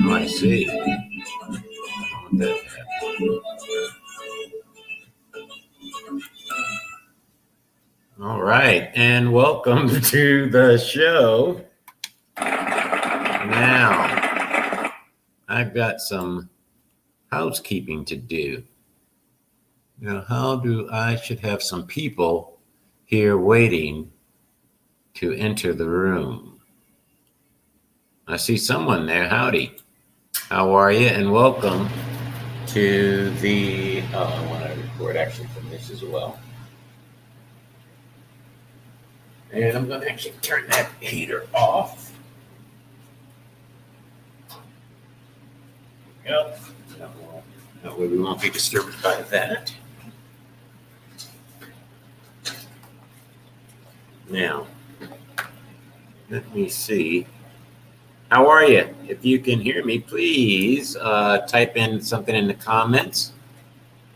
I see. All right, and welcome to the show. Now, I've got some housekeeping to do. I should have some people here waiting to enter the room. I see someone there. Howdy. How are you? And welcome to the, I want to record actually from this as well. And I'm going to actually turn that heater off. Yep. That way we won't be disturbed by that. Now, let me see. How are you? If you can hear me, please type in something in the comments.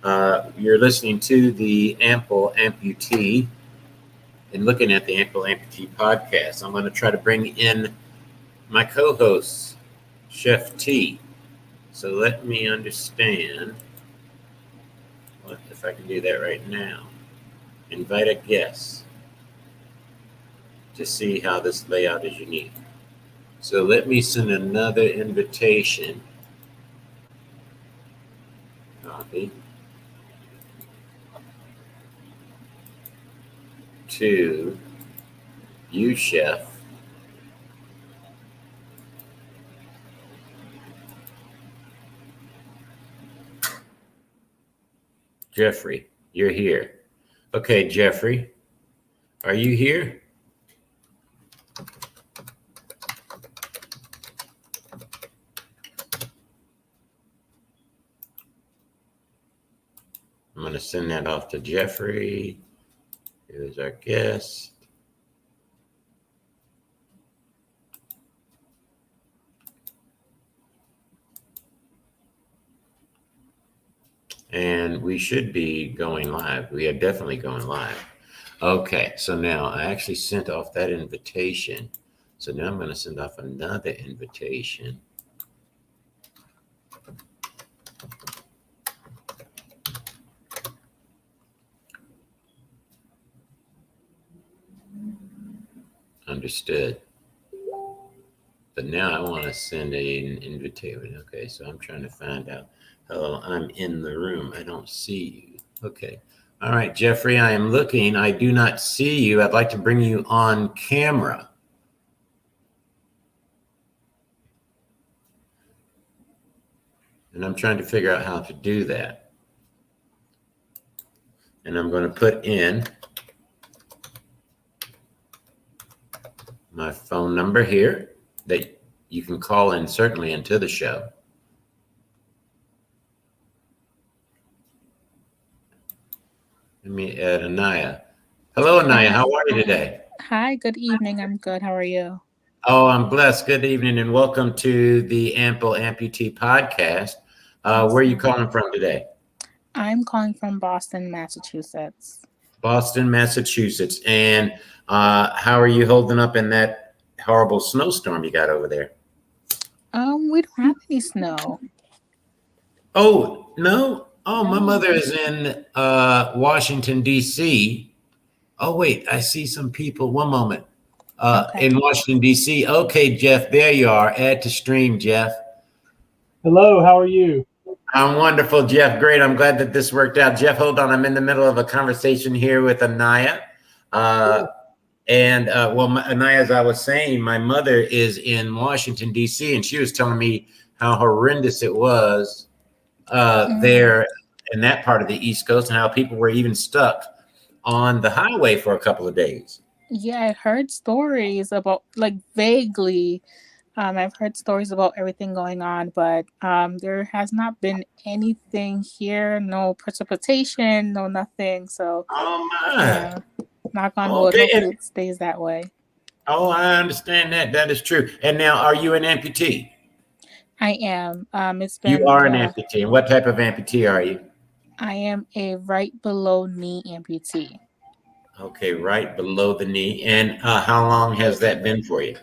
You're listening to the Ample Amputee and looking at the Ample Amputee podcast. I'm going to try to bring in my co-host, Chef T. So let me understand if I can do that right now. Invite a guest to see how this layout is unique. So let me send another invitation. Copy. To you, Chef. Jeffrey, you're here. Okay, Jeffrey, are you here? I'm going to send that off to Jeffrey. Here's our guest. And we should be going live. We are definitely going live. Okay, so now I actually sent off that invitation. So now I'm going to send off another invitation. Understood. But now I want to send an invitation. Okay, so I'm trying to find out. Hello, I'm in the room. I don't see you. Okay. All right, Jeffrey, I am looking. I do not see you. I'd like to bring you on camera. And I'm trying to figure out how to do that. And I'm going to put in my phone number here that you can call in certainly into the show. Let me add Anaya. Hello, Anaya. How are you today? Hi, good evening. I'm good. How are you? Oh, I'm blessed. Good evening and welcome to the Ample Amputee podcast. Where are you calling from today? I'm calling from Boston, Massachusetts. Boston, Massachusetts. And how are you holding up in that horrible snowstorm you got over there? We don't have any snow. Oh, no? Oh, my No. mother is in Washington, D.C. Oh, wait, I see some people. One moment. Okay. In Washington, D.C. Okay, Jeff, there you are. Add to stream, Jeff. Hello, how are you? I'm wonderful, Jeff. Great. I'm glad that this worked out. Jeff, hold on. I'm in the middle of a conversation here with Anaya. Anaya, as I was saying, my mother is in Washington, D.C., and she was telling me how horrendous it was there in that part of the East Coast and how people were even stuck on the highway for a couple of days. Yeah, I heard stories about, like, vaguely. I've heard stories about everything going on, but there has not been anything here. No precipitation, no nothing. So, Oh, my. yeah, knock on wood. Okay. Hopefully it stays that way. Oh, I understand that. That is true. And now, are you an amputee? I am. It's You been, are an amputee. And what type of amputee are you? I am a right below knee amputee. Okay, right below the knee. And how long has that been for you?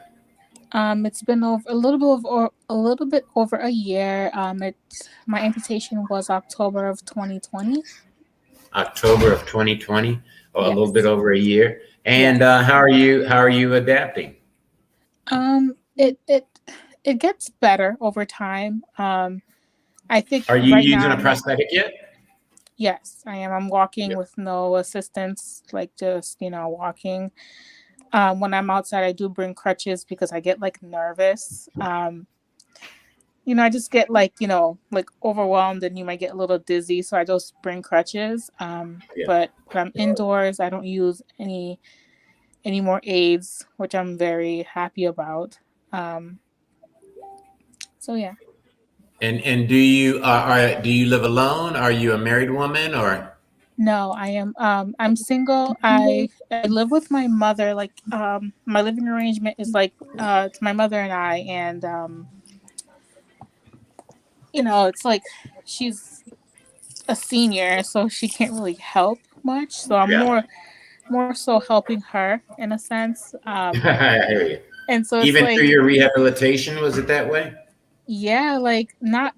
It's been over a little bit over a year. My amputation was October of 2020. October of 2020, or a Yes. little bit over a year. And how are you adapting? It gets better over time. I think Are you right using now, a prosthetic yet? yes, I am. I'm walking with no assistance, like just walking. When I'm outside, I do bring crutches because I get like nervous. I just get like overwhelmed, and you might get a little dizzy, so I just bring crutches. But when I'm indoors, I don't use any more aids, which I'm very happy about. So yeah. And do you do you live alone? Are you a married woman or? No, I am. I'm single. I live with my mother. Like, my living arrangement is like, it's my mother and I, and it's like she's a senior, so she can't really help much. So I'm more so helping her in a sense. I hear you. And so it's Even like, through your rehabilitation, was it that way? yeah, like not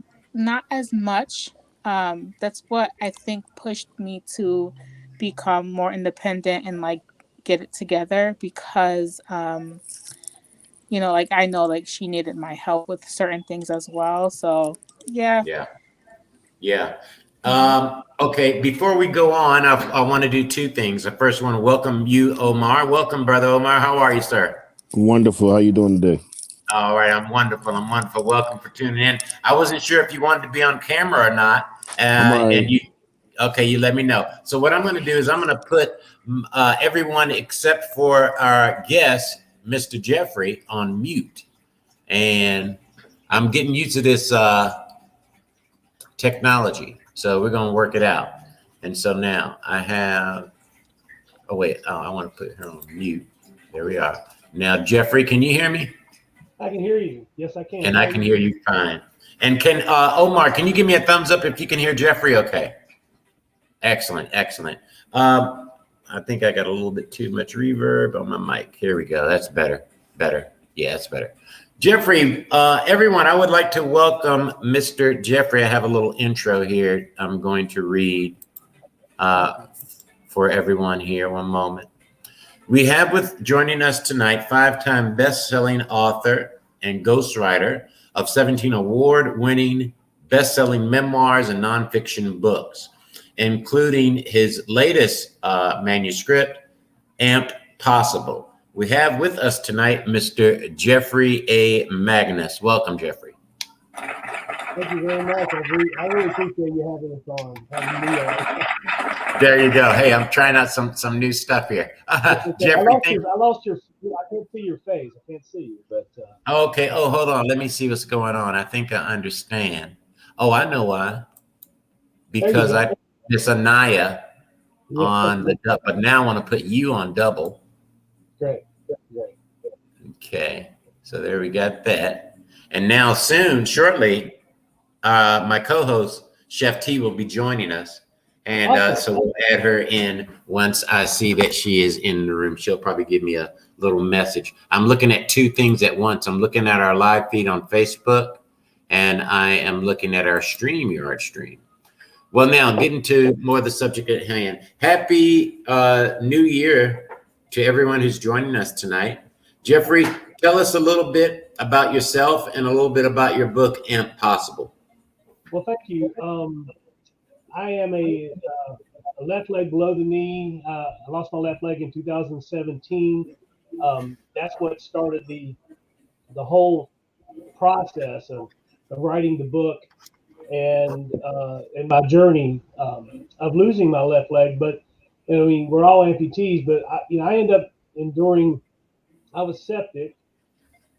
as much. That's what I think pushed me to become more independent and like get it together, because like I know like she needed my help with certain things as well. So yeah. Yeah. Okay, before we go on, I want to do two things. I first want to welcome you, Omar. Welcome, brother Omar. How are you, sir? Wonderful. How you doing today? All right, I'm wonderful. Welcome for tuning in. I wasn't sure if you wanted to be on camera or not, and you let me know. So what I'm going to do is I'm going to put everyone except for our guest, Mr. Jeffrey, on mute, and I'm getting used to this technology, so we're going to work it out. And so now I have. Oh wait, I want to put her on mute. There we are. Now, Jeffrey, can you hear me? I can hear you. Yes, I can. And I can hear you fine. And can Omar, can you give me a thumbs up if you can hear Jeffrey? Okay. Excellent. I think I got a little bit too much reverb on my mic. Here we go. That's better. Yeah, that's better. Jeffrey, everyone, I would like to welcome Mr. Jeffrey. I have a little intro here I'm going to read for everyone here. One moment. We have joining us tonight 5-time best-selling author and ghostwriter of 17 award-winning best-selling memoirs and nonfiction books. including his latest manuscript, AMP Possible. We have with us tonight Mr. Jeffrey A. Magnus. Welcome, Jeffrey. Thank you very much. I really appreciate you having us on. Having me on. There you go. Hey, I'm trying out some new stuff here. Jeffrey, I lost your. I can't see your face. I can't see you, but. Okay. Oh, hold on. Let me see what's going on. I think I understand. Oh, I know why. Because it's Anaya on the double, but now I want to put you on double. Great. Okay. So there we got that. And now soon, shortly, my co-host, Chef T, will be joining us. And Awesome. So we'll add her in once I see that she is in the room. She'll probably give me a little message. I'm looking at two things at once. I'm looking at our live feed on Facebook, and I am looking at our StreamYard stream. Well, now getting to more of the subject at hand. Happy New Year to everyone who's joining us tonight. Jeffrey, tell us a little bit about yourself and a little bit about your book, AMP Possible. Well, thank you. I am a left leg below the knee. I lost my left leg in 2017. That's what started the whole process of writing the book and my journey of losing my left leg. But I mean, we're all amputees. But I ended up enduring. I was septic,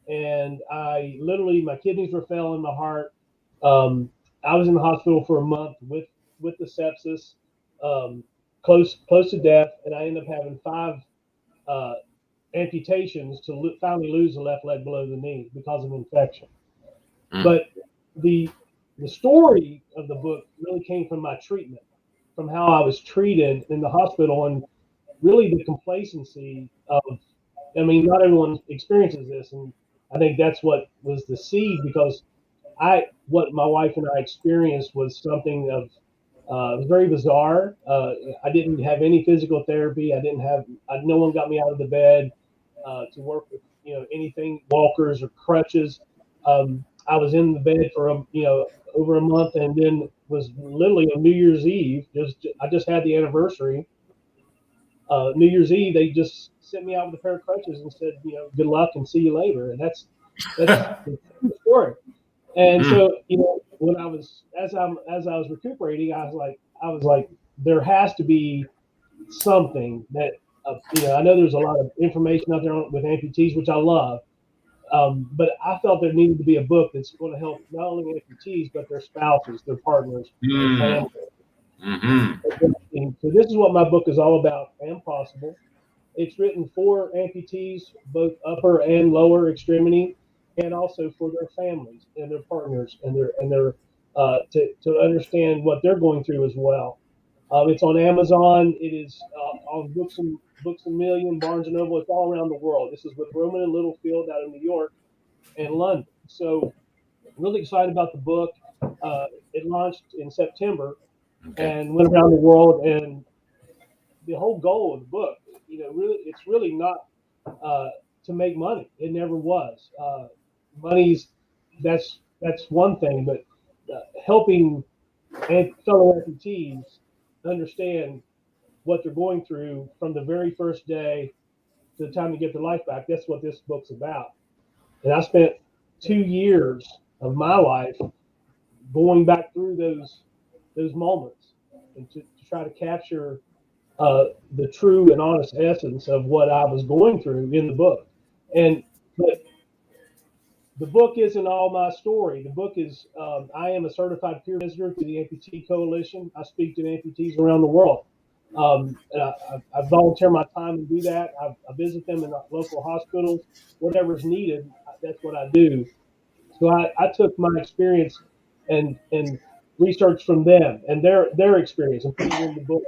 and I literally my kidneys were failing, my heart. I was in the hospital for a month with the sepsis, close to death, and I ended up having 5 amputations to finally lose the left leg below the knee because of infection. But the story of the book really came from my treatment, from how I was treated in the hospital, and really the complacency of. I mean, not everyone experiences this, and I think that's what was the seed, because what my wife and I experienced was something of it was very bizarre. I didn't have any physical therapy. No one got me out of the bed to work with anything, walkers or crutches. I was in the bed for over a month, and then was literally on New Year's Eve. I just had the anniversary. New Year's Eve, they just sent me out with a pair of crutches and said, good luck and see you later. And that's the story. And so, when I was as I was recuperating, I was like, there has to be something that I know there's a lot of information out there with amputees, which I love, but I felt there needed to be a book that's going to help not only amputees but their spouses, their partners, their families. So this is what my book is all about, AMP Possible. It's written for amputees, both upper and lower extremity, and also for their families and their partners and their to understand what they're going through as well. It's on Amazon. It is on Books a Million, Barnes and Noble. It's all around the world. This is with Rowman and Littlefield out of New York and London. So I'm really excited about the book. It launched in September and went around the world. And the whole goal of the book, it's really not to make money. It never was. That's one thing, but helping fellow amputees understand what they're going through from the very first day to the time to get their life back. That's what this book's about. And I spent 2 years of my life going back through those moments and to try to capture the true and honest essence of what I was going through in the book. But the book isn't all my story. The book is, I am a certified peer visitor to the Amputee Coalition. I speak to amputees around the world. And I volunteer my time to do that. I visit them in local hospitals, whatever's needed. That's what I do. So I took my experience and research from them and their experience and put it in the book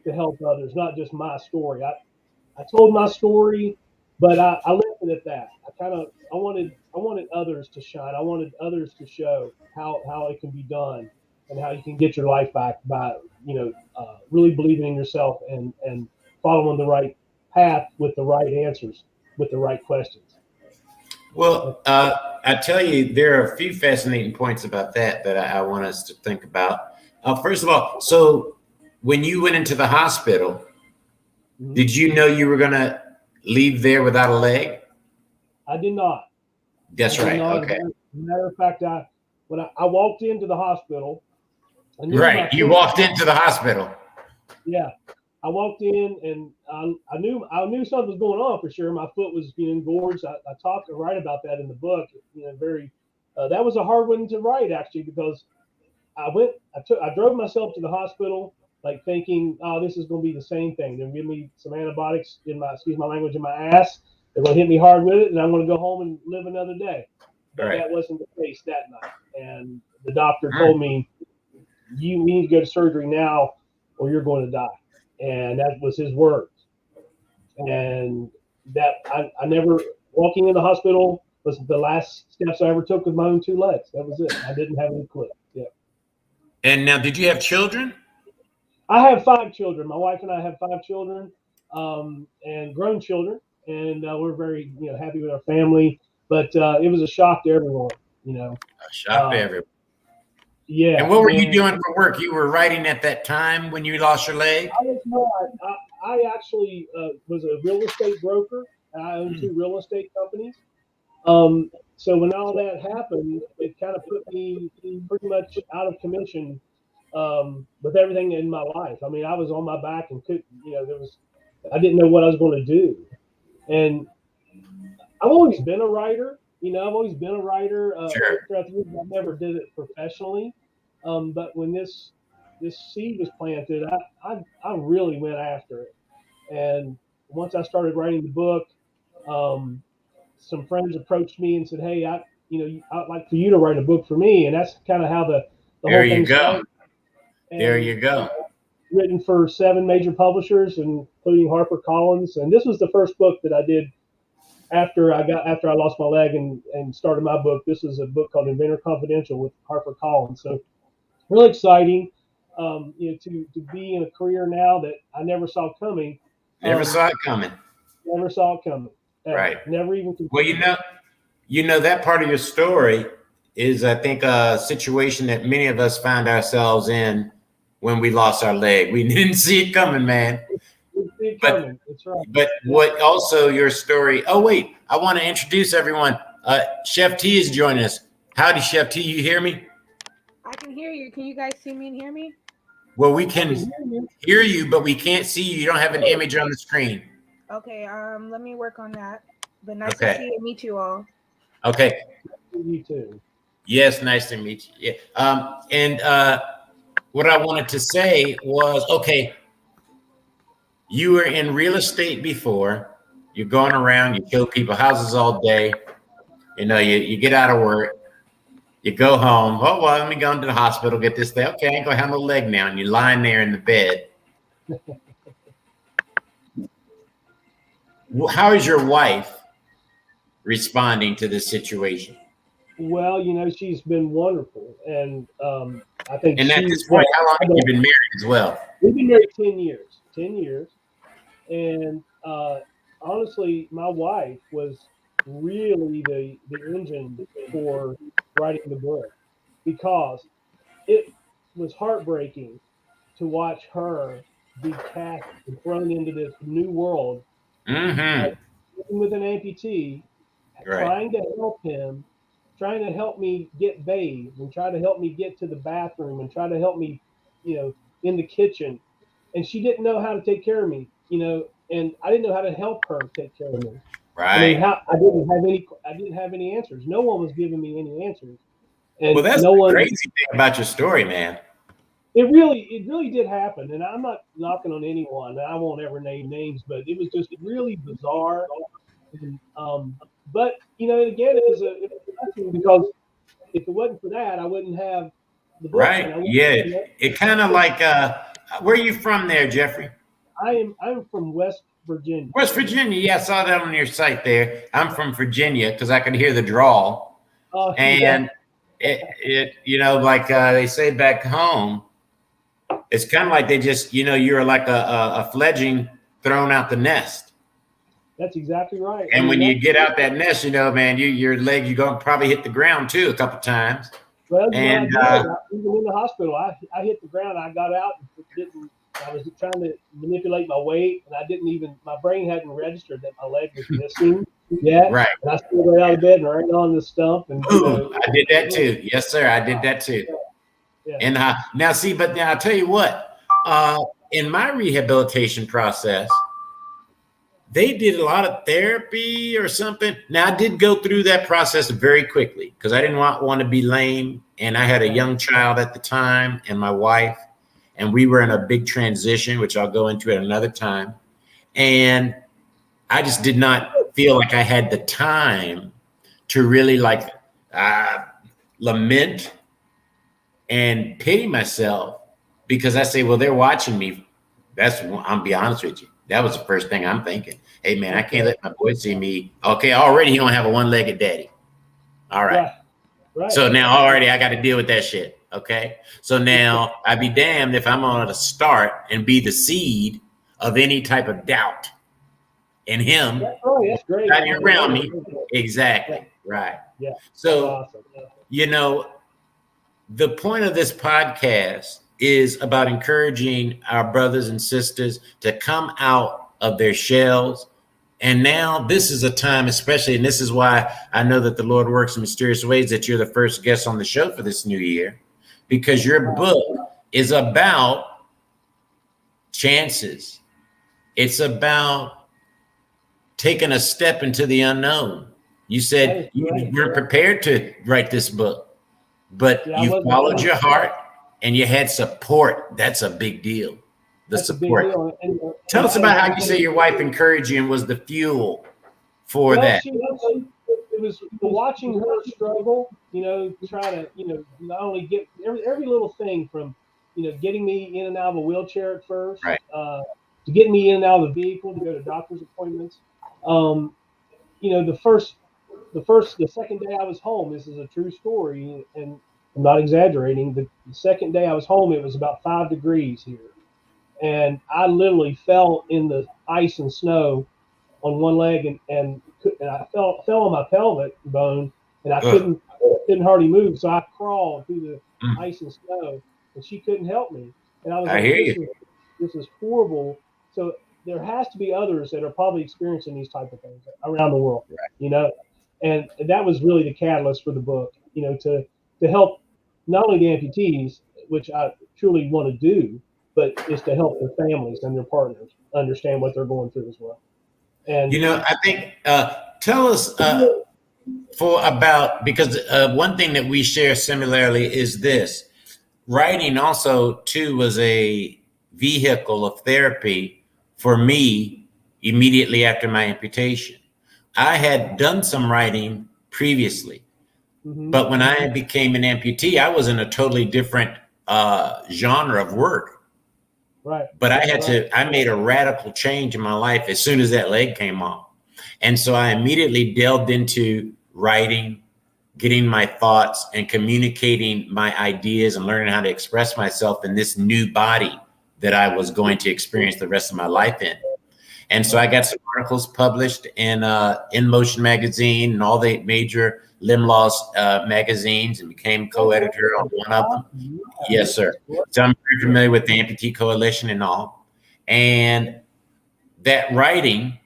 to help others, not just my story. I told my story, but I left it at that. I wanted others to shine. I wanted others to show how it can be done and how you can get your life back by really believing in yourself and following the right path with the right answers, with the right questions. Well, I tell you, there are a few fascinating points about that I want us to think about. First of all, so when you went into the hospital, Mhm. did you know you were going to leave there without a leg? I did not. That's I did right. not. Okay. As a matter of fact, when I walked into the hospital, I knew my Right. You foot. walked into the hospital. Yeah, I walked in and I knew something was going on for sure. My foot was engorged. I talk and write about that in the book. Very that was a hard one to write actually because I drove myself to the hospital like thinking, oh, this is going to be the same thing. They're going to give me some antibiotics in my, excuse my language, in my ass. They're going to hit me hard with it, and I'm going to go home and live another day. But Right. that wasn't the case that night. And the doctor told me, you need to go to surgery now or you're going to die. And that was his words. And that I never, walking in the hospital was the last steps I ever took with my own two legs. That was it. I didn't have any clue. Yeah. And now, did you have children? I have 5 children. My wife and I have 5 children, and grown children, and we're very happy with our family. But it was a shock to everyone. A shock to everyone. Yeah. And what were you doing for work? You were writing at that time when you lost your leg? I actually was a real estate broker. I own 2 real estate companies. So when all that happened, it kind of put me pretty much out of commission with everything in my life. I mean, I was on my back and I didn't know what I was going to do. And I've always been a writer. I've always been a writer. Sure. Throughout the years, I never did it professionally. But when this seed was planted, I really went after it. And once I started writing the book, some friends approached me and said, "Hey, I'd like for you to write a book for me." And that's kind of how the There whole you thing go. started. There you go. Written for 7 major publishers, including HarperCollins. And this was the first book that I did after I lost my leg and started my book. This was a book called Inventor Confidential with HarperCollins. So really exciting, to be in a career now that I never saw coming. Never saw it coming. Never saw it coming. Right. Never even considered. Well, that part of your story is, I think, a situation that many of us found ourselves in when we lost our leg. We didn't see it coming, man. That's right. But what also your story? Oh wait, I want to introduce everyone. Chef T is joining us. Howdy, Chef T. You hear me? I can hear you. Can you guys see me and hear me? Well, we can hear you, but we can't see you. You don't have an image on the screen. Okay. Let me work on that. But nice to see and meet you all. Okay. You too. Yes, nice to meet you. Yeah. And what I wanted to say was, okay, you were in real estate before. You're going around, you kill people houses all day. You get out of work, you go home. Oh, well, let me go into the hospital, get this thing. Okay, I ain't gonna have no leg now. And you're lying there in the bed. How is your wife responding to this situation? Well, she's been wonderful. And I think and at this point, how long have you been married as well? We've been married 10 years. 10 years. And honestly, my wife was really the engine for writing the book because it was heartbreaking to watch her be cast and thrown into this new world with an amputee, trying to help him, trying to help me get bathed and try to help me get to the bathroom and try to help me, in the kitchen. And she didn't know how to take care of me, and I didn't know how to help her take care of me. Right. I didn't have any answers. No one was giving me any answers. And well, that's the crazy thing about your story, man. It really did happen. And I'm not knocking on anyone. I won't ever name names, but it was just really bizarre. And, but again, it was a blessing because if it wasn't for that, I wouldn't have the book. Right. Yeah. It kind of like, where are you from there, Jeffrey? I'm from West Virginia. West Virginia. Yeah, I saw that on your site there. I'm from Virginia because I could hear the drawl. And it like they say back home, it's kind of like they just, you're like a fledgling thrown out the nest. That's exactly right. And when you get out that nest, man, your leg, you're going to probably hit the ground too a couple times. Well, and even in the hospital, I hit the ground. I got out and I was trying to manipulate my weight, and I didn't even, my brain hadn't registered that my leg was missing yet. Right. And I stood right out of bed and right on the stump. And Boom. I did that too. Yes, sir. I did that too. Yeah. And now see, but now I'll tell you what, in my rehabilitation process, they did a lot of therapy or something. Now I did go through that process very quickly because I didn't want to be lame. And I had a young child at the time and my wife, and we were in a big transition, which I'll go into at another time. And I just did not feel like I had the time to really like lament and pity myself, because I say, well, they're watching me. I'll be honest with you. That was the first thing I'm thinking. Hey man, I can't let my boy see me. Okay, already he don't have a one-legged daddy. All right. Right. So now already I got to deal with that shit. Okay. So now I'd be damned if I'm on to start and be the seed of any type of doubt in him. That's great. Around me. Exactly. Yeah. Right. Yeah. So, awesome. You know, the point of this podcast is about encouraging our brothers and sisters to come out of their shells. And now this is a time, especially, and this is why I know that the Lord works in mysterious ways, that you're the first guest on the show for this new year, because your book is about chances. It's about taking a step into the unknown. You said you weren't prepared to write this book, but you followed your heart and you had support. That's a big deal. The support. Tell us about how you say your wife encouraged you and was the fuel for that. It was watching her struggle, try to, not only get every little thing from, getting me in and out of a wheelchair at first, right, to getting me in and out of the vehicle to go to doctor's appointments. The second day I was home, this is a true story, and I'm not exaggerating. The second day I was home, it was about 5 degrees here. And I literally fell in the ice and snow on one leg, and I fell on my pelvic bone, and I couldn't hardly move. So I crawled through the ice and snow, and she couldn't help me. And I was this is horrible. So there has to be others that are probably experiencing these type of things around the world, And that was really the catalyst for the book, to help not only the amputees, which I truly want to do, but is to help their families and their partners understand what they're going through as well. And I think tell us because one thing that we share similarly is this: writing also too was a vehicle of therapy for me immediately after my amputation. I had done some writing previously, but when I became an amputee, I was in a totally different genre of work. Right. But I made a radical change in my life as soon as that leg came off. And so I immediately delved into writing, getting my thoughts and communicating my ideas and learning how to express myself in this new body that I was going to experience the rest of my life in. And so I got some articles published in Motion magazine and all the major limb loss magazines, and became co-editor on one of them. Yes, sir. So I'm very familiar with the Amputee Coalition and all. And that writing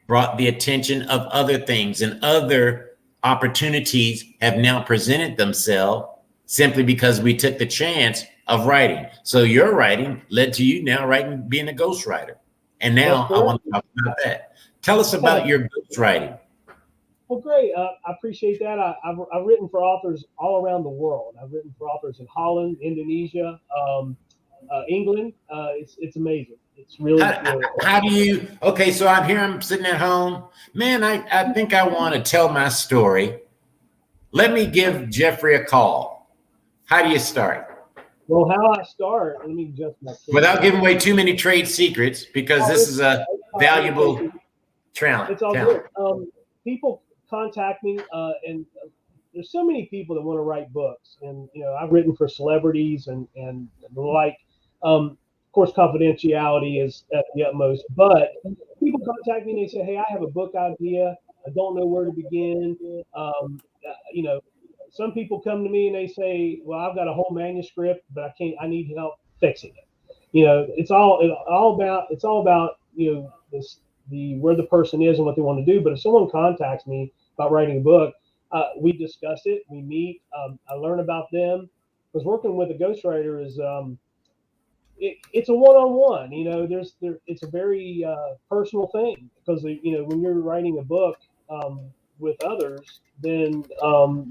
brought the attention of other things, and other opportunities have now presented themselves simply because we took the chance of writing. So your writing led to you now writing, being a ghostwriter. And now I want to talk about that. Tell us about your ghostwriting. Well, great. I appreciate that. I've written for authors all around the world. I've written for authors in Holland, Indonesia, England. It's amazing. It's really. How do you? Okay, so I'm sitting at home. Man, I think I want to tell my story. Let me give Jeffrey a call. How do you start? Well, how I start? Let me just without giving away too many trade secrets, because this is a valuable talent. It's all good. People contact me, and there's so many people that want to write books, and I've written for celebrities and the like. Of course, confidentiality is at the utmost, but people contact me and they say, "Hey, I have a book idea. I don't know where to begin." Some people come to me and they say, "Well, I've got a whole manuscript, but I need help fixing it. It's all about where the person is and what they want to do. But if someone contacts me about writing a book, we discuss it, we meet, I learn about them, because working with a ghostwriter is it's a one-on-one. It's a very personal thing, because when you're writing a book with others, then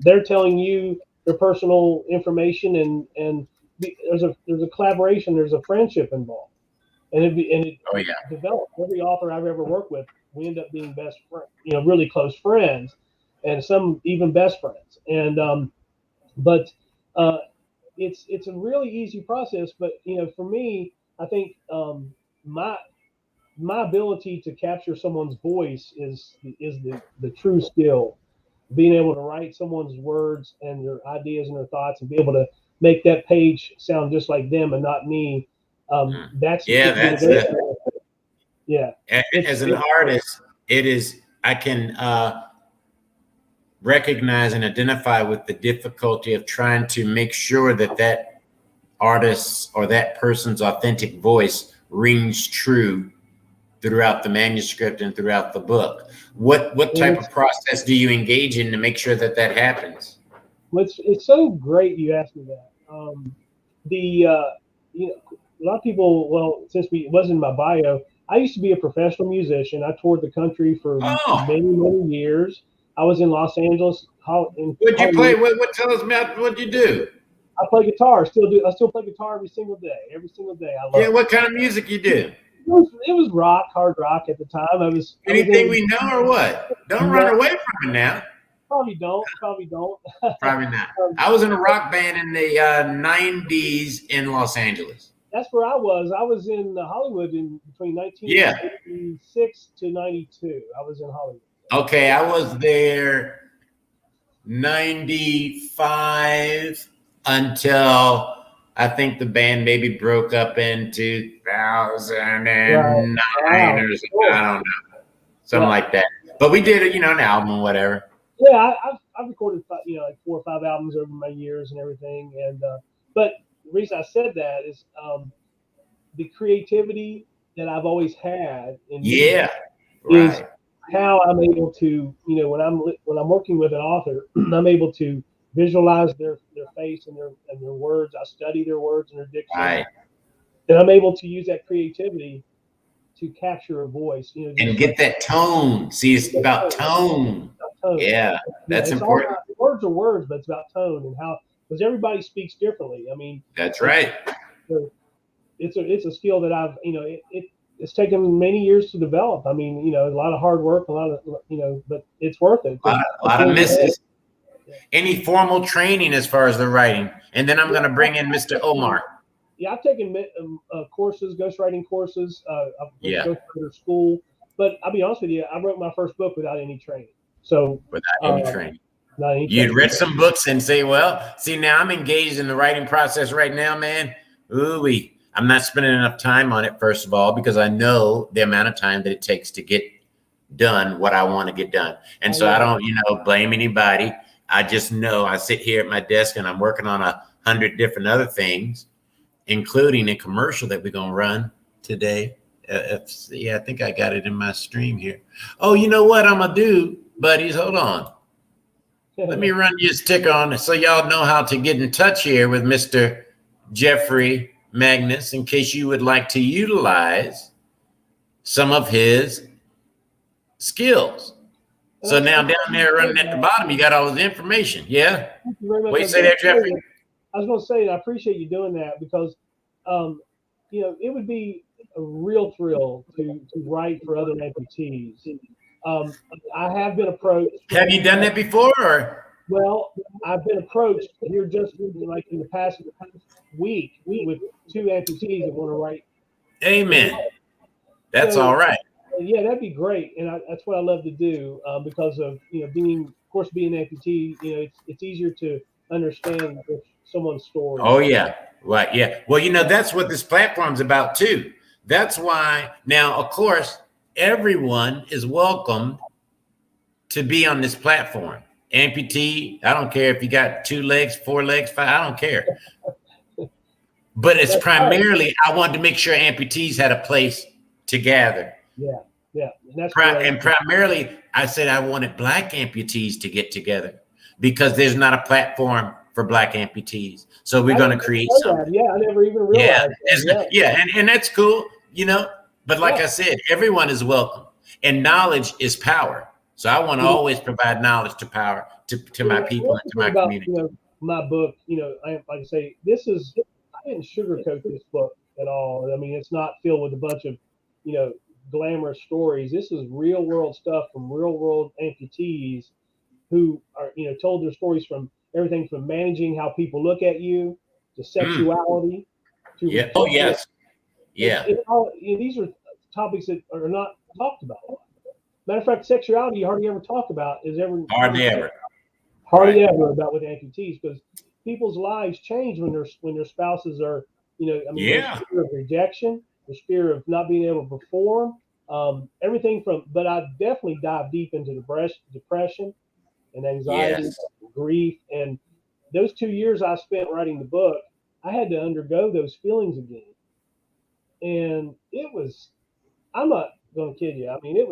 they're telling you their personal information, and there's a collaboration, there's a friendship involved, and it Oh yeah. develops. Every author I've ever worked with, we end up being best friends, really close friends, and some even best friends. And but it's a really easy process. But for me, I think my my ability to capture someone's voice is the true skill. Being able to write someone's words and their ideas and their thoughts, and be able to make that page sound just like them and not me. That's Yeah, that's it. Yeah. As an artist, it is. I can recognize and identify with the difficulty of trying to make sure that that artist's or that person's authentic voice rings true throughout the manuscript and throughout the book. What type of process do you engage in to make sure that that happens? It's so great you asked me that. A lot of people, well, since it wasn't in my bio, I used to be a professional musician. I toured the country for many years. I was in Los Angeles. What'd you play? What tell us about what'd you do? I play guitar. I still play guitar every single day. Every single day. I love it. What kind of music you do? It was rock, hard rock at the time. Anything we know or what? Don't run away from it now. Probably don't. Probably not. I was in a rock band in the 90s in Los Angeles. That's where I was. I was in Hollywood between 1986 to 92. I was in Hollywood. Okay, I was there 95 until I think the band maybe broke up in 2009 or something. I don't know. Something like that. But we did, an album or whatever. Yeah, I've recorded, like 4 or 5 albums over my years and everything. And but the reason I said that is the creativity that I've always had in music is how I'm able to, when I'm working with an author, I'm able to visualize their face and their words. I study their words and their diction, and I'm able to use that creativity to capture a voice, and get that tone. See, it's about tone. Yeah, that's important. Words are words, but it's about tone and how, because everybody speaks differently. I mean, that's right. It's a skill that I've, it's taken many years to develop. I mean, a lot of hard work, a lot of, but it's worth it. A lot of misses. Any formal training as far as the writing? And then I'm going to bring in Mr. Omar. Yeah, I've taken courses, ghostwriting courses. I've been to ghostwriter school, but I'll be honest with you, I wrote my first book without any training. So without any training. You'd read some books and say, well, see, now I'm engaged in the writing process right now, man. Ooh-wee. I'm not spending enough time on it, first of all, because I know the amount of time that it takes to get done what I want to get done. And so I don't, blame anybody. I just know I sit here at my desk and I'm working on 100 different other things, including a commercial that we're going to run today. I think I got it in my stream here. Oh, you know what I'm going to do, buddies? Hold on. Let me run you a sticker on it so y'all know how to get in touch here with Mr. Jeffrey Magnus, in case you would like to utilize some of his skills. So now down there running at the bottom, you got all his information. Yeah. Thank you very much. What do you say there, Jeffrey? I was going to say, I appreciate you doing that, because, it would be a real thrill to write for other amputees. I have been approached. Have you done that before? Or? Well, I've been approached here just like in the past week with 2 amputees that want to write. Amen. That's all right. Yeah, that'd be great, and that's what I love to do, because of being amputee. It's easier to understand someone's story. Oh yeah, right. Yeah. Well, that's what this platform's about too. That's why now, of course, everyone is welcome to be on this platform. Amputee, I don't care if you got 2 legs, 4 legs, 5. I don't care. But it's That's primarily, I wanted to make sure amputees had a place to gather. Yeah. And that's And primarily, I said I wanted Black amputees to get together because there's not a platform for Black amputees. So we're going to create something. Yeah, I never even realized that. Yeah, and that's cool, you know. But like Yeah. I said, everyone is welcome, and knowledge is power. So I want to always provide knowledge to power to my people and to my community. My book, like I say, I didn't sugarcoat this book at all. I mean, it's not filled with a bunch of, glamorous stories. This is real world stuff from real world amputees who are, told their stories from everything from managing how people look at you to sexuality to yeah. Oh yes. Yeah. These are topics that are not talked about. Matter of fact, sexuality you hardly ever talk about hardly ever about with amputees, because people's lives change when their spouses are, there's fear of rejection, there's fear of not being able to perform, everything from. But I definitely dive deep into depression and anxiety, grief, and those 2 years I spent writing the book, I had to undergo those feelings again, and it was. I'm not going to kid you. I mean, there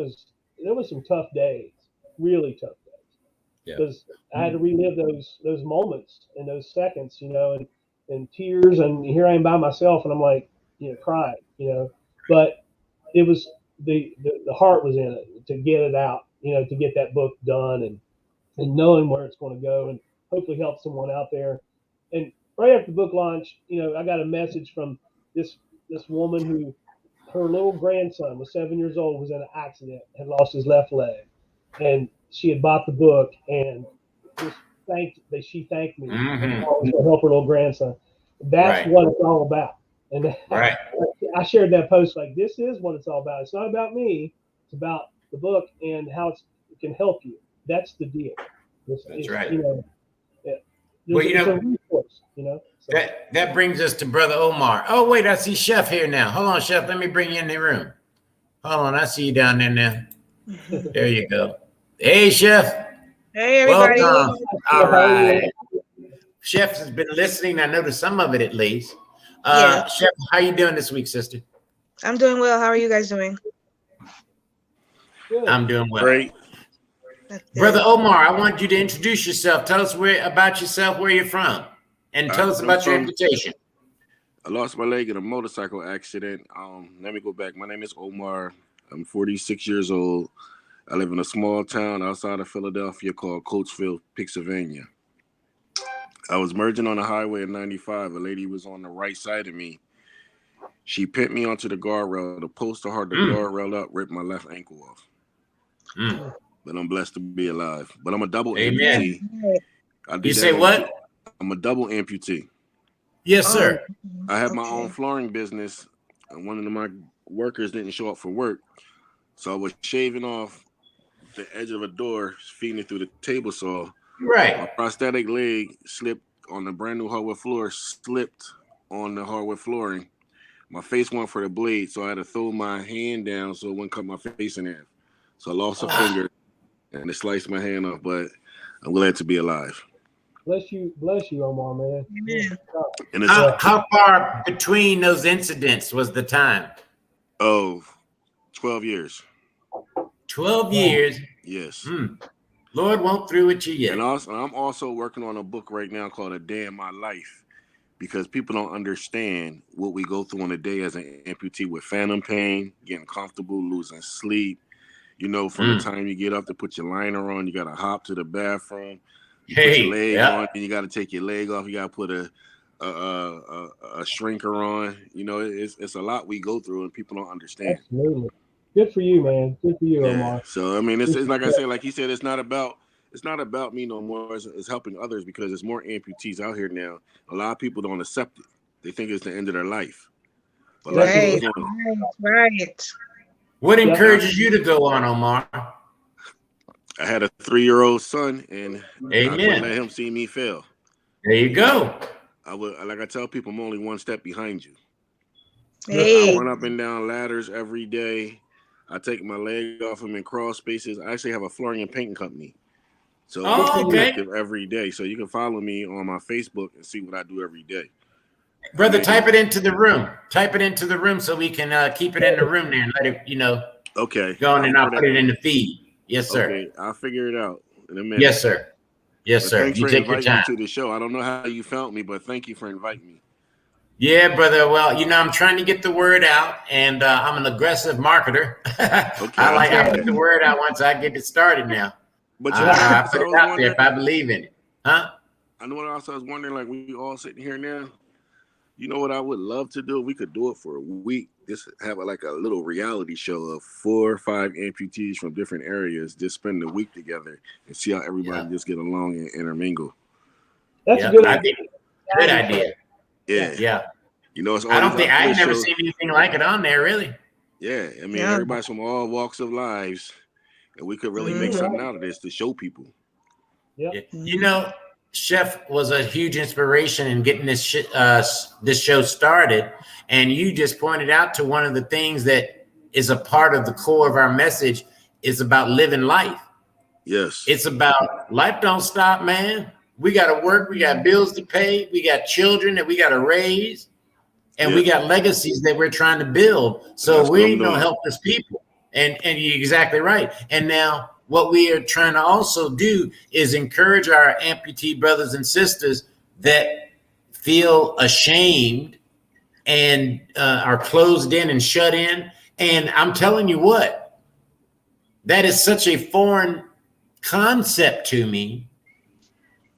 was some tough days, really tough days, because I had to relive those moments and those seconds, and tears, and here I am by myself, and I'm like, crying, but it was the heart was in it to get it out, to get that book done, and knowing where it's going to go, and hopefully help someone out there. And right after the book launch, I got a message from this woman who. Her little grandson was 7 years old, was in an accident, had lost his left leg, and she had bought the book and she thanked me to help her little grandson. That's what it's all about. And I shared that post like, this is what it's all about. It's not about me. It's about the book and how it can help you. That's the deal. That's right. It's a resource, So. That brings us to Brother Omar. Oh, wait, I see Chef here now. Hold on, Chef. Let me bring you in the room. Hold on, I see you down there now. There you go. Hey, Chef. Hey, everybody. Welcome. All right. Chef has been listening. I noticed some of it at least. Chef, how you doing this week, sister? I'm doing well. How are you guys doing? Good. I'm doing well. Great. Brother Omar, I want you to introduce yourself. Tell us about yourself, where you're from, and tell us about your amputation. I lost my leg in a motorcycle accident. Let me go back. My name is Omar. I'm 46 years old. I live in a small town outside of Philadelphia called Coatesville, Pennsylvania. I was merging on the highway at 95. A lady was on the right side of me. She pinned me onto the guardrail. The poster hard the guardrail up, ripped my left ankle off. But I'm blessed to be alive. But I'm a double amputee. You say what? I'm a double amputee. Yes, sir. I have my own flooring business, and one of my workers didn't show up for work. So I was shaving off the edge of a door, feeding it through the table saw. Right. My prosthetic leg slipped on the brand new hardwood floor, slipped on the hardwood flooring. My face went for the blade, so I had to throw my hand down so it wouldn't cut my face in half. So I lost a finger, and it sliced my hand off, but I'm glad to be alive. Bless you, Omar, man. Amen. And how far between those incidents was the time? Oh, 12 years. 12 years? Yes. Lord won't through with you yet. And I'm also working on a book right now called A Day in My Life, because people don't understand what we go through on a day as an amputee with phantom pain, getting comfortable, losing sleep. From the time you get up to put your liner on, you got to hop to the bathroom. You put your leg on, and you got to take your leg off. You got to put a shrinker on. It's a lot we go through, and people don't understand. Absolutely. Good for you, man. Good for you, Omar. So I mean, it's like I said, like he said, it's not about me no more. It's helping others, because there's more amputees out here now. A lot of people don't accept it. They think it's the end of their life. But right. What encourages you to go on, Omar? I had a 3-year-old son, and Amen. I couldn't let him see me fail. There you go. Like I tell people, I'm only one step behind you. Hey. I run up and down ladders every day. I take my leg off them in crawl spaces. I actually have a flooring and painting company. So I'm active every day. So you can follow me on my Facebook and see what I do every day. Brother, type it into the room. Type it into the room so we can keep it in the room there and let it, Okay. go on, and I'll put it in the feed. Yes, sir. Okay, I'll figure it out in a minute. Yes, sir. Yes, But sir. thanks You for take your inviting me time. to the show. I don't know how you found me, but thank you for inviting me. Yeah, brother. Well, I'm trying to get the word out, and I'm an aggressive marketer. Okay. I put the word out once I get it started now. But I put it out there if I believe in it. Huh? I know what else I was wondering, like we all sitting here now. You know what I would love to do? We could do it for a week. Just have like a little reality show of 4 or 5 amputees from different areas. Just spend the week together and see how everybody just get along and intermingle. That's a good idea. Good idea. Yeah. Yeah. It's I don't think I've never seen anything like it on there, really. Yeah. I mean, everybody's from all walks of lives, and we could really make something out of this to show people. Yeah. Chef was a huge inspiration in getting this show started, and you just pointed out to one of the things that is a part of the core of our message is about living life. Yes, it's about life. Don't stop, man. We got to work. We got bills to pay. We got children that we got to raise, and we got legacies that we're trying to build. So we help this people, and you're exactly right. And now, what we are trying to also do is encourage our amputee brothers and sisters that feel ashamed and are closed in and shut in. And I'm telling you what, that is such a foreign concept to me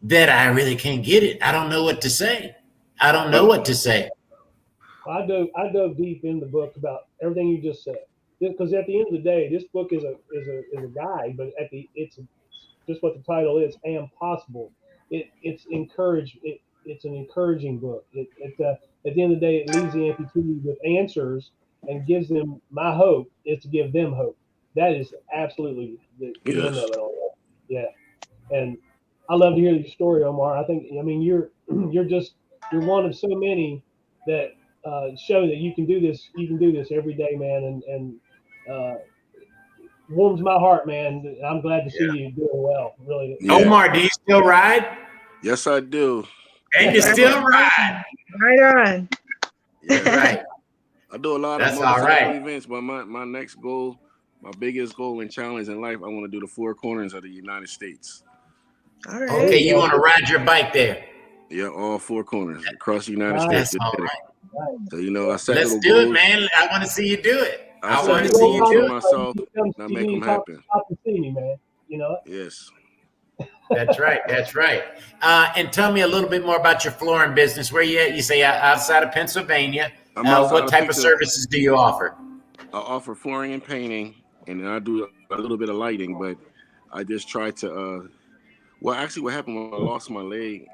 that I really can't get it. I don't know what to say. I dove deep in the book about everything you just said. Because at the end of the day, this book is a guide, but it's just what the title is, Impossible. It's encourage. It's an encouraging book. At the end of the day, it leaves the amputee with answers and gives them. My hope is to give them hope. That is absolutely the end of it all. Yeah, and I love to hear your story, Omar. I mean, you're one of so many that show that you can do this. You can do this every day, man, and warms my heart, man. I'm glad to see you doing well. Really. Yeah. Omar, do you still ride? Yes, I do. And you still ride? Right on. Yeah. Right. I do a lot of motorcycle events, but my next goal, my biggest goal and challenge in life, I want to do the 4 corners of the United States. All right. Okay, you want to ride your bike there? Yeah, all 4 corners across the United States. That's all right. So I set Let's do it, man. I want to see you do it. I want to see you do it myself. I make them happen. To see me, man. Yes. That's right. And tell me a little bit more about your flooring business. Where you at? You say outside of Pennsylvania. What type of services do you offer? I offer flooring and painting, and I do a little bit of lighting, but I just try to. Well, actually, what happened when I lost my leg,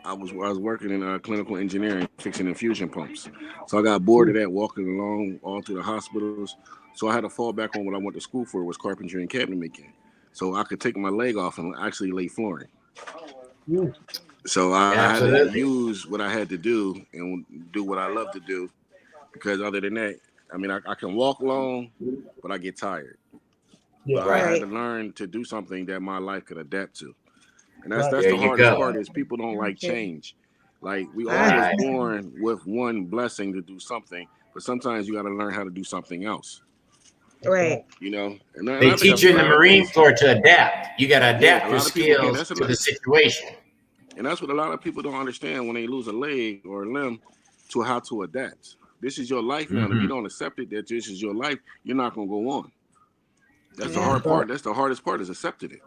I was working in clinical engineering, fixing infusion pumps. So I got bored of that, walking along all through the hospitals. So I had to fall back on what I went to school for, was carpentry and cabinet making. So I could take my leg off and actually lay flooring. So I had to use what I had to do and do what I love to do, because other than that, I mean, I can walk long, but I get tired. Yeah, I had to learn to do something that my life could adapt to. And that's the hardest part, is people don't like change. Like, we all was born with one blessing to do something, but sometimes you got to learn how to do something else. Right. And they teach you in the Marine Corps to adapt. You got to adapt your skills to the situation. And that's what a lot of people don't understand when they lose a leg or a limb, to how to adapt. This is your life now. If you don't accept it, that this is your life, you're not going to go on. That's the hard part. That's the hardest part, is accepting it.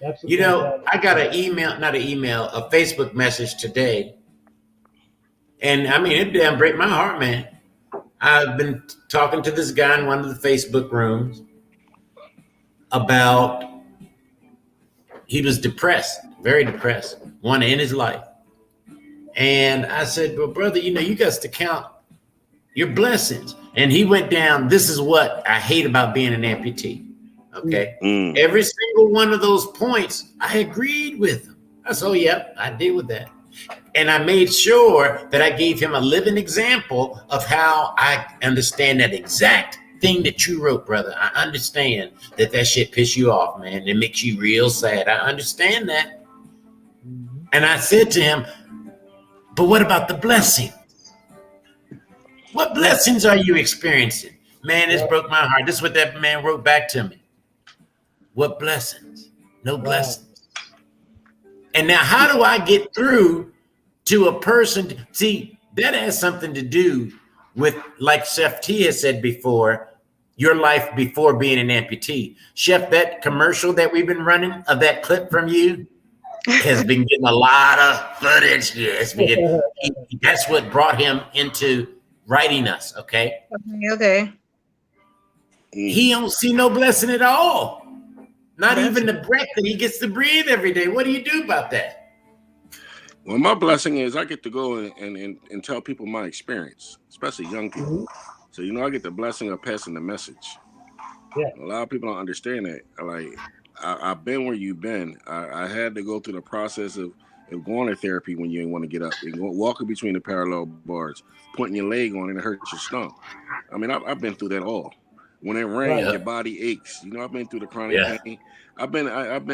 Absolutely. I got a Facebook message today. And I mean, it damn break my heart, man. I've been talking to this guy in one of the Facebook rooms about, he was depressed, very depressed, one in his life. And I said, well, brother, you got to count your blessings. And he went down, this is what I hate about being an amputee. Okay. Every single one of those points, I agreed with him. I said, oh, yeah, I deal with that. And I made sure that I gave him a living example of how I understand that exact thing that you wrote, brother. I understand that shit piss you off, man. It makes you real sad. I understand that. And I said to him, But what about the blessing? What blessings are you experiencing? Man, this broke my heart. This is what that man wrote back to me. What blessings? No blessings. And now how do I get through to a person? See, that has something to do with, like Chef T has said before, your life before being an amputee. Chef, that commercial that we've been running of that clip from you has been getting a lot of footage. Yes, that's what brought him into writing us, okay? Okay. He don't see no blessing at all. Not even the breath that he gets to breathe every day. What do you do about that? Well, my blessing is I get to go and tell people my experience, especially young people. So, I get the blessing of passing the message. Yeah. A lot of people don't understand that. Like, I've been where you've been. I had to go through the process of going to therapy when you didn't want to get up, and walking between the parallel bars, putting your leg on and it hurts your stomach. I mean, I've been through that all. When it rains, your body aches. I've been through the chronic pain. I've been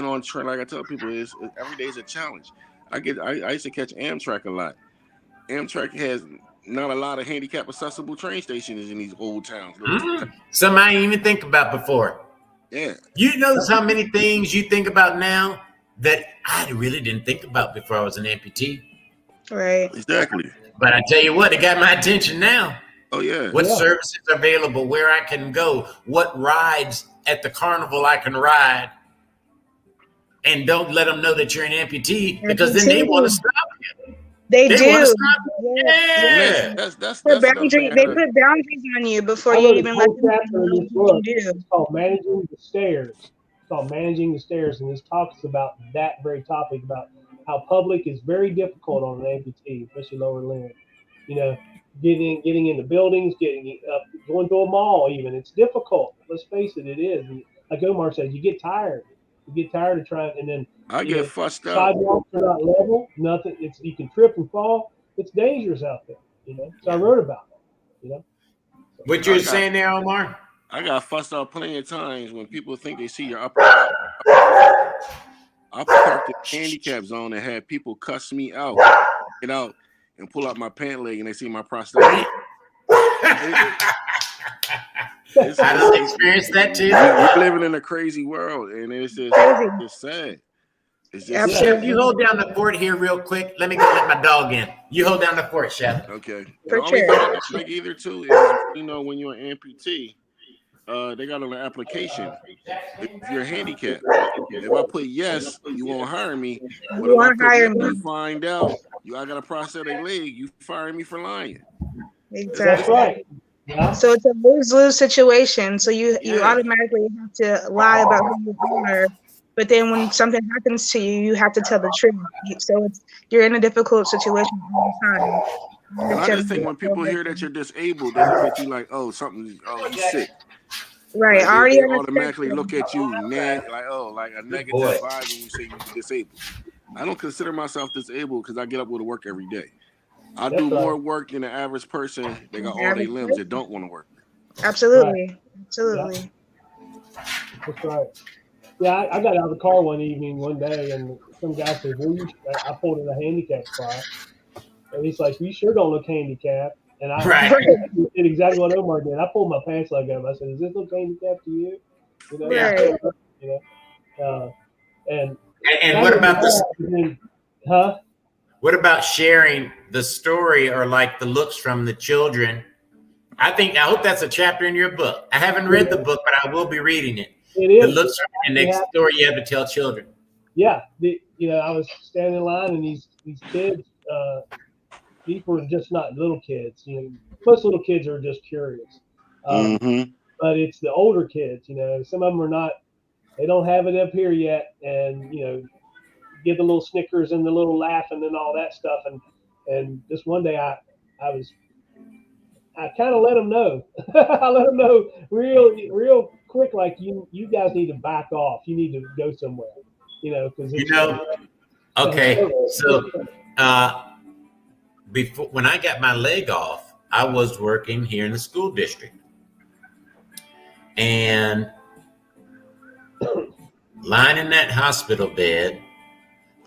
on track. Like I tell people, every day is a challenge. I used to catch Amtrak a lot. Amtrak has not a lot of handicap accessible train stations in these old towns. Something I didn't even think about before. Yeah. You notice how many things you think about now that I really didn't think about before I was an amputee. Right. Exactly. But I tell you what, it got my attention now. Oh, yeah. What services are available, where I can go, what rides at the carnival I can ride. And don't let them know that you're an amputee, because then they want to stop you. They do. Want to stop you. Yeah. That's they put boundaries on you before you even let them know what you can do. It's called Managing the Stairs. It's called Managing the Stairs, and this talks about that very topic, about how public is very difficult on an amputee, especially lower limb. Getting into buildings, getting up, going to a mall even. It's difficult. Let's face it, it is. And like Omar says, you get tired. You get tired of trying, and then I get fussed out. Sidewalks are not level. Nothing. You can trip and fall. It's dangerous out there. So I wrote about it. What you're saying there, Omar? I got fussed out plenty of times when people think they see your upper. I parked in the handicap zone and had people cuss me out, get out, and pull out my pant leg, and they see my prosthetic. I don't experience that too. We're living in a crazy world, and it's just sad. It's just Chef, you hold down the fort here real quick. Let me go let my dog in. You hold down the fort, Chef. Okay. For the only sure. thing I can make either too is, when you're an amputee, they got on the application if you're handicapped. If I put yes, you won't hire me. But You won't hire me. me. Find out I got a prosthetic leg, you fire me for lying. Exactly. That's right. Yeah. So it's a lose-lose situation. So you automatically have to lie about who you are, but then when something happens to you, you have to tell the truth. So you're in a difficult situation all the time. And I just think when people hear that you're disabled, they look at you like, you're sick. Right. Like they automatically look at you like a negative vibe when you say you're disabled. I don't consider myself disabled because I get up with work every day. I do more work than the average person. They got all their limbs that don't want to work. Absolutely. Right. Absolutely. Yeah. That's right. Yeah, I got out of the car one day, and some guy said, I pulled in a handicap spot. And he's like, you sure don't look handicapped. And I did exactly what Omar did. I pulled my pants leg up. I said, does this look handicapped to you? Right. And what about this? Huh? What about sharing the story or like the looks from the children? I hope that's a chapter in your book. I haven't read the book, but I will be reading it. It is. The looks and the story you have to tell children. Yeah. I was standing in line, and these kids, these were just not little kids. Most little kids are just curious. But it's the older kids. Some of them are not. They don't have it up here yet, and give the little snickers and the little laughing and all that stuff. And just one day I kind of let them know. I let them know real quick, like you guys need to back off. You need to go somewhere. Because Okay. So before, when I got my leg off, I was working here in the school district, and lying in that hospital bed,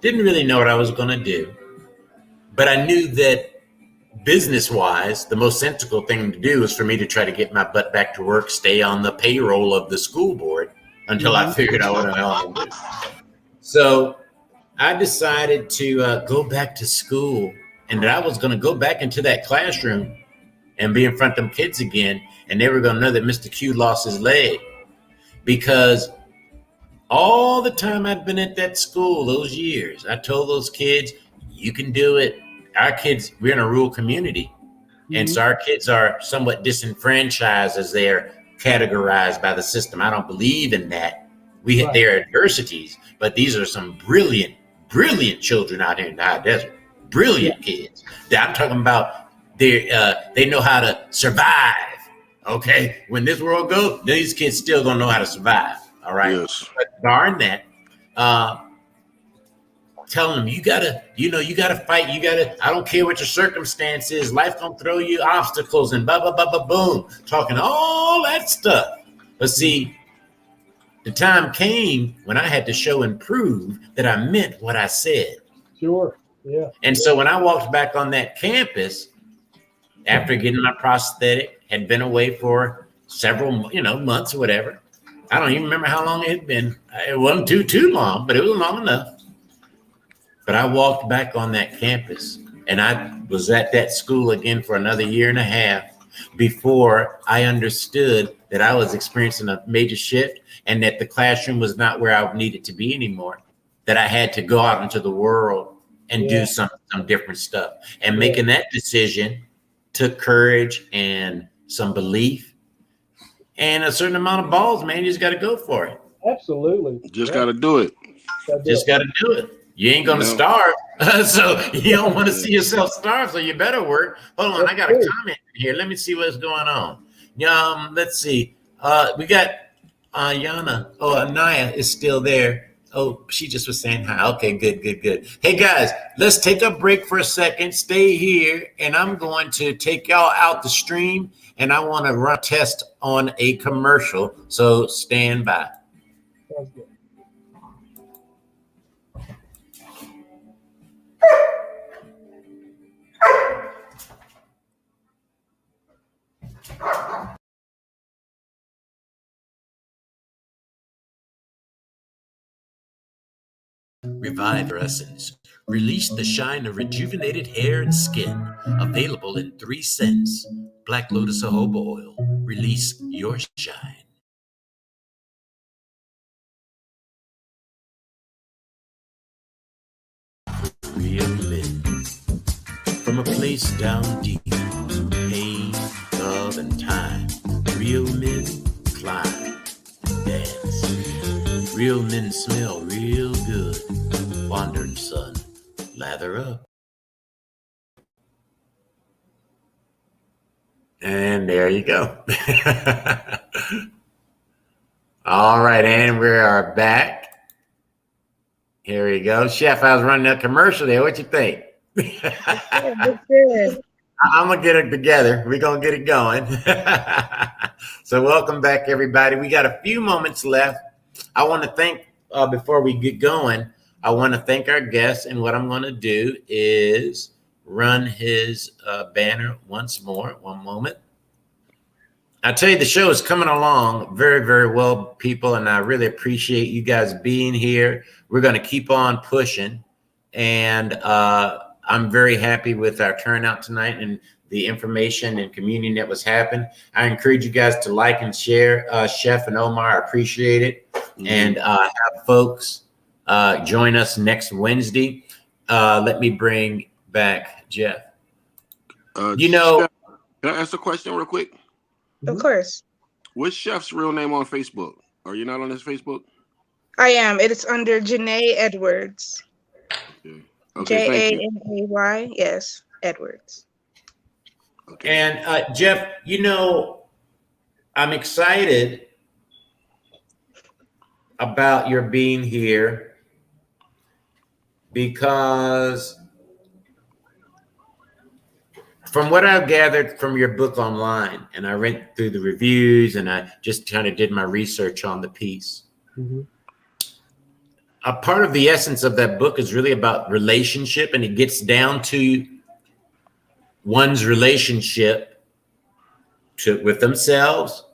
didn't really know what I was going to do, But I knew that business-wise, the most sensible thing to do was for me to try to get my butt back to work, stay on the payroll of the school board until I figured out what the hell I'm going to do. So I decided to go back to school, and that I was going to go back into that classroom and be in front of them kids again, and they were going to know that Mr. Q lost his leg. Because all the time I'd been at that school, those years, I told those kids, you can do it. Our kids, we're in a rural community. And so our kids are somewhat disenfranchised as they're categorized by the system. I don't believe in that. We hit their adversities, but these are some brilliant, brilliant children out here in the high desert. Brilliant kids. I'm talking about they know how to survive. Okay. When this world goes, these kids still gonna know how to survive. All right. Yes. But darn that, telling them you gotta fight. I don't care what your circumstance is. Life gonna throw you obstacles and blah, blah, blah, blah, boom. Talking all that stuff. But see, the time came when I had to show and prove that I meant what I said. Sure. Yeah. And so when I walked back on that campus, after getting my prosthetic, had been away for several, months or whatever. I don't even remember how long it had been. It wasn't too long, but it was long enough. But I walked back on that campus, and I was at that school again for another year and a half before I understood that I was experiencing a major shift and that the classroom was not where I needed to be anymore, that I had to go out into the world and do some different stuff. And making that decision took courage and some belief and a certain amount of balls, man. You just got to go for it. Absolutely. Just got to do it. Just got to do it. You ain't going to starve. So you don't want to see yourself starve. So you better work. Hold on. I got a comment here. Let me see what's going on. Let's see. We got Yana. Oh, Anaya is still there. Oh, she just was saying hi. Okay, good. Hey, guys, let's take a break for a second. Stay here, and I'm going to take y'all out the stream, and I want to run a test on a commercial, so stand by. Sounds good. Revive your essence. Release the shine of rejuvenated hair and skin. Available in 3 scents. Black Lotus jojoba oil. Release your shine. Real men. From a place down deep. Pain, love, and time. Real men climb. Dance. Real men smell real good. Wandering sun, lather up. And there you go. All right, and we are back. Here we go. Chef, I was running a commercial there. What you think? That's good. I'm going to get it together. We're going to get it going. So welcome back, everybody. We got a few moments left. I want to thank, before we get going, I want to thank our guest. And what I'm going to do is run his banner once more. One moment. I tell you, the show is coming along very, very well, people. And I really appreciate you guys being here. We're going to keep on pushing. And I'm very happy with our turnout tonight and the information and communion that was happening. I encourage you guys to like and share. Chef and Omar, I appreciate it. Mm-hmm. And have folks join us next Wednesday. Let me bring back Jeff. Chef, can I ask a question real quick? Of course. What's Chef's real name on Facebook? Are you not on his Facebook? I am. It is under Janae Edwards. Okay, Janay, yes, Edwards. Okay. And Jeff, I'm excited about your being here because from what I've gathered from your book online, and I went through the reviews and I just kind of did my research on the piece. Mm-hmm. a part of the essence of that book is really about relationship, and it gets down to one's relationship with themselves.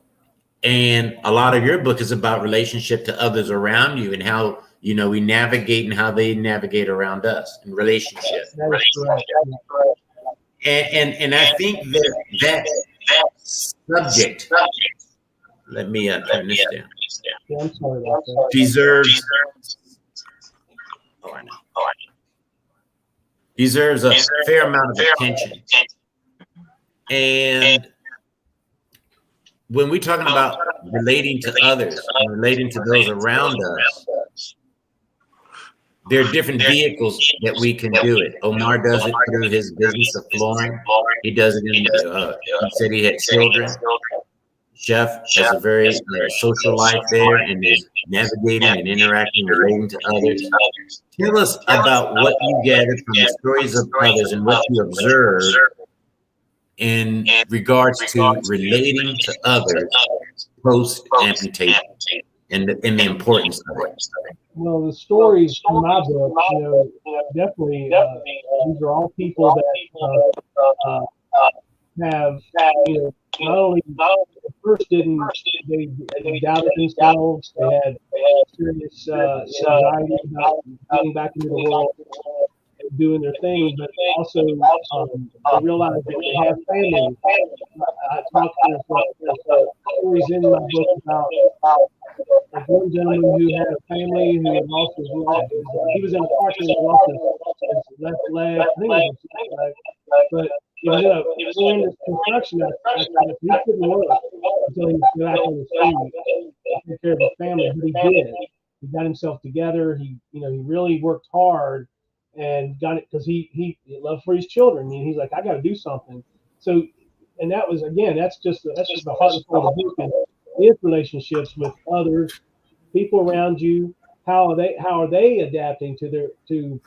And a lot of your book is about relationship to others around you and how, we navigate and how they navigate around us in relationship. And I think that subject, let me turn this down, Yeah, I'm sorry about that. deserves a fair amount of attention. And when we're talking about relating to others and relating to those around us, there are different vehicles that we can do it. Omar does it through his business of flooring. He does it in, he said he had children. Jeff has a very social life there and is navigating and interacting, relating to others. Tell us about what you gathered from the stories of others and what you observed in regards to relating to others post amputation and the importance of it. Well, the stories in my book, definitely these are all people that have, not only at first they doubted themselves, they had serious anxiety about getting back into the world and doing their thing, but also they realized that they have family. I talked to there's stories in my book about like one gentleman who had a family who had lost his leg. He was in a car accident and lost his left leg. I think it was his left leg, but he was in this construction accident. He couldn't work until he was back on his feet to take care of his family, but he did. He got himself together. He really worked hard and got it because he loved for his children. And he's like, I got to do something. So, and that was, again, that's just the heart and soul of the book. And his relationships with others, people around you, how are they adapting to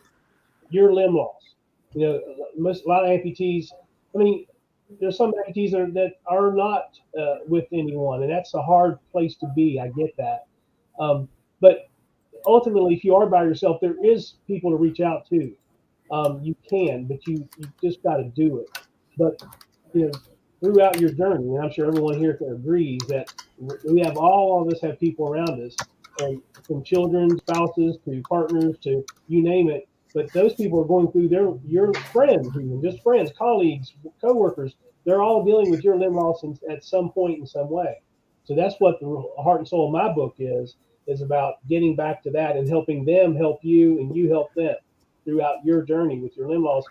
your limb loss? A lot of amputees. I mean, there's some amputees that are not with anyone, and that's a hard place to be. I get that, but ultimately, if you are by yourself, there is people to reach out to. You can, but you just got to do it. But throughout your journey, and I'm sure everyone here agrees that we have all of us have people around us, and from children, spouses, to partners, to you name it. But those people are going through your friends, even just friends, colleagues, coworkers. They're all dealing with your limb loss at some point in some way. So that's what the heart and soul of my book is about getting back to that and helping them help you and you help them throughout your journey with your limb loss,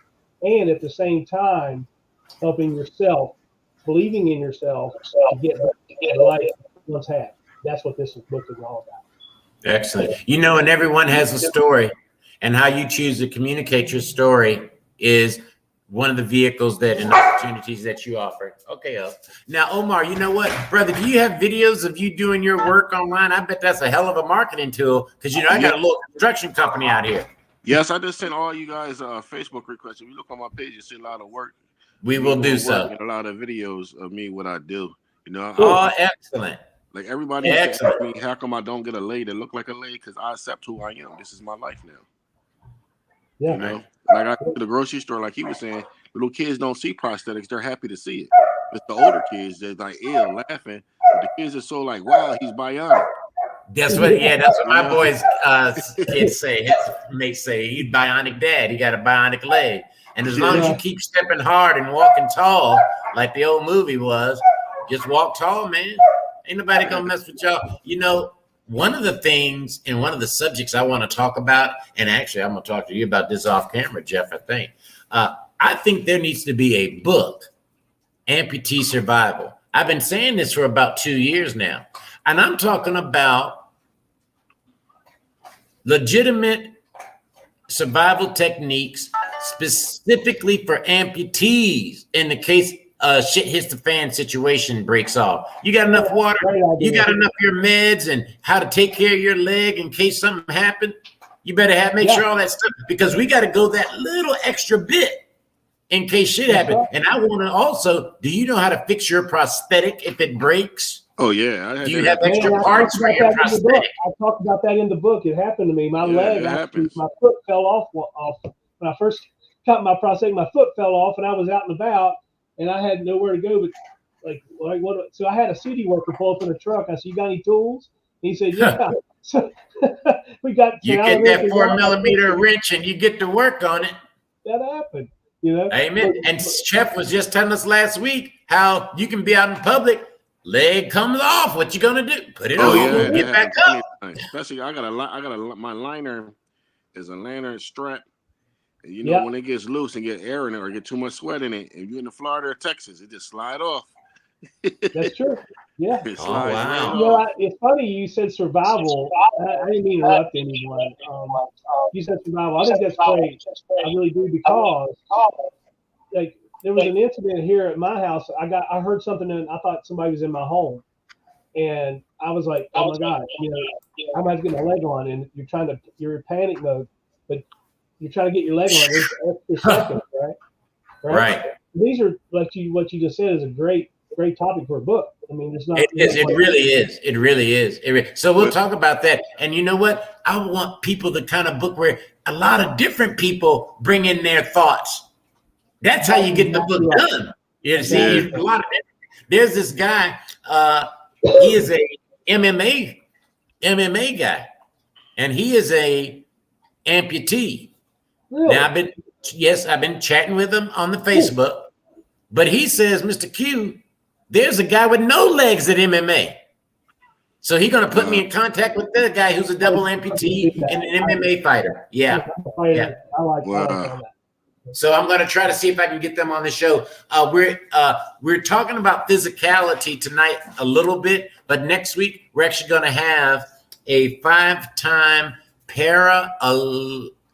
and at the same time helping yourself, believing in yourself to get the life you once had. That's what this book is all about. Excellent. And everyone has a story, and how you choose to communicate your story is one of the vehicles and opportunities that you offer. Okay. Now, Omar, you know what, brother, do you have videos of you doing your work online? I bet that's a hell of a marketing tool because, I got a little construction company out here. Yes, I just sent all you guys Facebook requests. If you look on my page, you see a lot of work. We will do so. And a lot of videos of me, what I do. Excellent. Like everybody asks me, how come I don't get a lay that look like a lay? Because I accept who I am. This is my life now. Yeah. Like I go to the grocery store, like he was saying, little kids don't see prosthetics. They're happy to see it. It's the older kids that's like, laughing. But the kids are so like, wow, he's bionic. That's what my boys kids say. His mates say he's bionic dad. He got a bionic leg. And as long as you keep stepping hard and walking tall, like the old movie was, just walk tall, man. Ain't nobody gonna mess with y'all. One of the things and one of the subjects I want to talk about, and actually I'm gonna talk to you about this off camera, Jeff, I think there needs to be a book, Amputee Survival. I've been saying this for about 2 years now, and I'm talking about legitimate survival techniques specifically for amputees in the case shit hits the fan situation breaks off. You got enough water, you got enough of your meds, and how to take care of your leg in case something happened. You better make sure all that stuff, because we got to go that little extra bit in case shit happens. And I want to also, do you know how to fix your prosthetic if it breaks? Oh yeah. Do you have extra parts for your prosthetic? I talked about that in the book. It happened to me. My leg, my foot fell off when I first got my prosthetic. My foot fell off, and I was out and about, and I had nowhere to go. But like what? So I had a city worker pull up in a truck. I said, "You got any tools?" And he said, "Yeah." So we got. You get that 4mm wrench, and you get to work on it. That happened. You know? Amen. And Chef was just telling us last week how you can be out in public, leg comes off. What you gonna do? Put it on. Get back up. Especially, my liner is a liner strap. And you know when it gets loose and get air in it or get too much sweat in it, if you're in the Florida or Texas, it just slide off. That's true. Yeah. Oh, wow. You know, it's funny you said survival. I didn't mean to interrupt anyone. You said survival. I think that's great. I really do, because like there was an incident here at my house. I heard something and I thought somebody was in my home, and I was like, oh my God, you know, I'm about to get my leg on, and you're in panic mode, but you're trying to get your leg on. There's extra seconds, right? These are what you just said is a great topic for a book. I mean, there's not. It really is. It really is. So we'll talk about that. And you know what? I want people the kind of book where a lot of different people bring in their thoughts. That's how you get the book done. You see, a lot of there's this guy. He is a MMA guy, and he is a amputee. Really? Now I've been chatting with him on the Facebook, but he says, Mr. Q, there's a guy with no legs at MMA. So he's going to put me in contact with the guy who's a double amputee and an MMA fighter. Yeah. I like that. So I'm going to try to see if I can get them on the show. We're talking about physicality tonight a little bit, but next week we're actually going to have a 5-time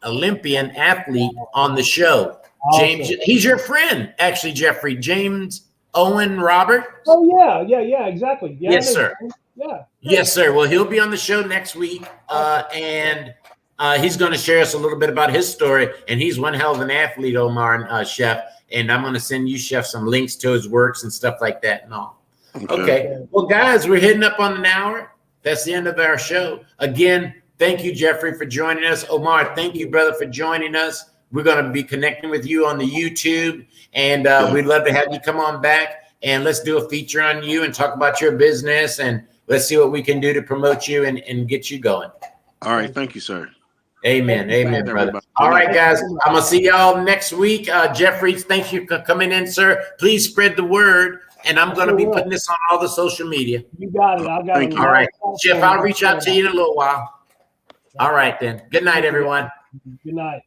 Olympian athlete on the show. Awesome. James, he's your friend, actually, Jeffrey. James Owen Robert. Oh yeah, exactly. Yeah, yes, sir. Yeah. Yes, sir. Well, he'll be on the show next week, and he's going to share us a little bit about his story. And he's one hell of an athlete, Omar and Chef. And I'm going to send you, Chef, some links to his works and stuff like that and all. Okay. Well, guys, we're hitting up on an hour. That's the end of our show. Again, thank you, Jeffrey, for joining us. Omar, thank you, brother, for joining us. We're going to be connecting with you on the YouTube, and we'd love to have you come on back, and let's do a feature on you and talk about your business, and let's see what we can do to promote you and get you going. All right. Thank you, sir. Amen. Amen, brother. All right, guys. I'm going to see y'all next week. Jeffrey, thank you for coming in, sir. Please spread the word, and I'm going to be putting this on all the social media. You got it. I got it. All right. Jeff, I'll reach out to you in a little while. All right, then. Good night, everyone. Good night.